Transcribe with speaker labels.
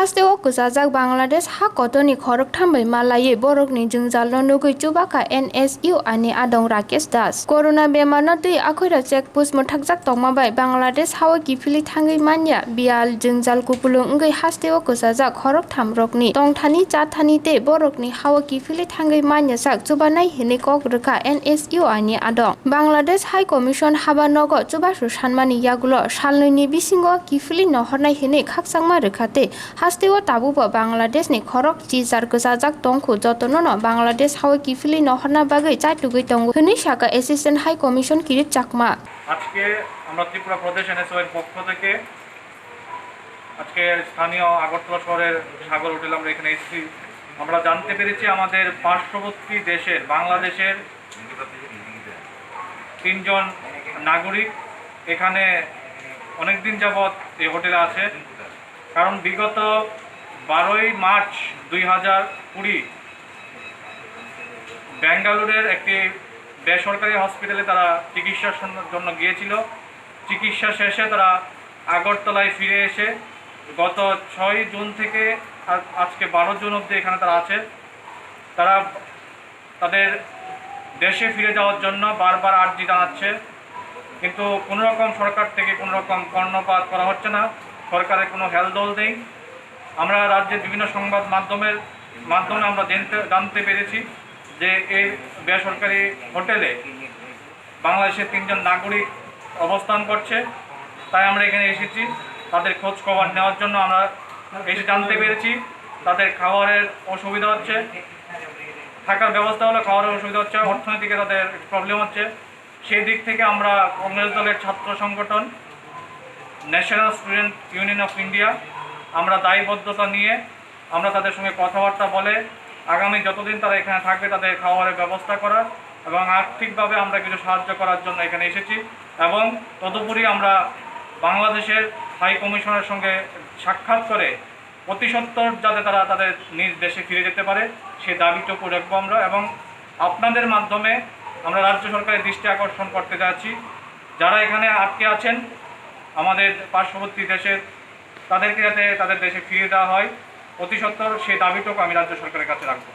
Speaker 1: Hasteo Kwchawi Bangladesh ha kotoni khorok thambai malaye borokni jungjalno nugui Chubakha NSU ani adong Rakesh Das. Corona bemarno tui akhoira check post mothakjak tongmabai Bangladesh hawa kifili thangwi manya bial jungjal kupulung ungui Hasteo Kwchawi khorok thamrokni tongthani chathani te borokni hawa kifili thangwi manya sak chubanai hini kok rwkha NSU ani adong. Bangladesh High Commission haba nogo chubasu sanmani yagulo salnui bisingo kifili nohornai hini khaksangma rwkhate Hasteo tabubo Bangladesh ni khorok chijar kwchajak tongkhu jotono no Bangladesh hawa kifili nohorna bagui chaitugui tongo hini saka Assistant High Commission Kirit Chakma
Speaker 2: আজকে আমরা ত্রিপুরা প্রদেশ এনএসওর পক্ষ থেকে আজকে স্থানীয় আগরতলা শহরের সাগর hotel আমরা এখানে এসেছি। আমরা জানতে পেরেছি আমাদের পার্শ্ববর্তী দেশের বাংলাদেশের 3 জন নাগরিক এখানে অনেকদিন যাবৎ এই হোটেলে আছে। কারণ বিগত 12ই মার্চ 2020 বেঙ্গালুরের একটি বেসরকারি হসপিটালে তারা চিকিৎসার জন্য গিয়েছিল। চিকিৎসা শেষে তারা আগরতলায় ফিরে এসে গত 6 জুন থেকে আজকে 12 জুন অবধি এখানে তারা আছে। তারা তাদের দেশে ফিরে যাওয়ার জন্য বারবার আর্জি জানাচ্ছে, কিন্তু কোনো রকম সরকার থেকে কোনো রকম কর্ণপাত করা হচ্ছে না। সরকারের কোনো হেলদোল নেই। আমরা রাজ্যের বিভিন্ন সংবাদ মাধ্যমে আমরা জানতে পেরেছি যে এই বেসরকারি হোটেলে বাংলাদেশের 3 জন নাগরিক অবস্থান করছে। তাই আমরা এখানে এসেছি তাদের খোঁজ খবর নেওয়ার জন্য। আমরা এসে জানতে পেরেছি তাদের খাবারের অসুবিধা হচ্ছে, থাকার ব্যবস্থা হলে খাবারের অসুবিধা হচ্ছে, অর্থনীতিকে তাদের প্রবলেম হচ্ছে। সেই দিক থেকে আমরা কংগ্রেস দলের ছাত্র সংগঠন national student union of India আমরা দায়বদ্ধতা নিয়ে আমরা তাদের সঙ্গে কথাবার্তা বলে আগামী যতদিন তারা এখানে থাকবে তাদের খাবারের ব্যবস্থা করার এবং আর্থিকভাবে আমরা কিছু সাহায্য করার জন্য এখানে এসেছি। এবং তদুপরি আমরা বাংলাদেশের হাই কমিশনের সঙ্গে সাক্ষাৎ করে অতি সত্বর যাতে তারা তাদের নিজ দেশে ফিরে যেতে পারে সেই দাবিটুকু রাখবো আমরা। এবং আপনাদের মাধ্যমে আমরা রাজ্য সরকারের দৃষ্টি আকর্ষণ করতে যাচ্ছি, যারা এখানে আটকে আছেন আমাদের পার্শ্ববর্তী দেশের, তাদেরকে যাতে তাদের দেশে ফিরিয়ে দেওয়া হয় অতি সত্বর সেই দাবিটুকু আমি রাজ্য সরকারের কাছে রাখবো।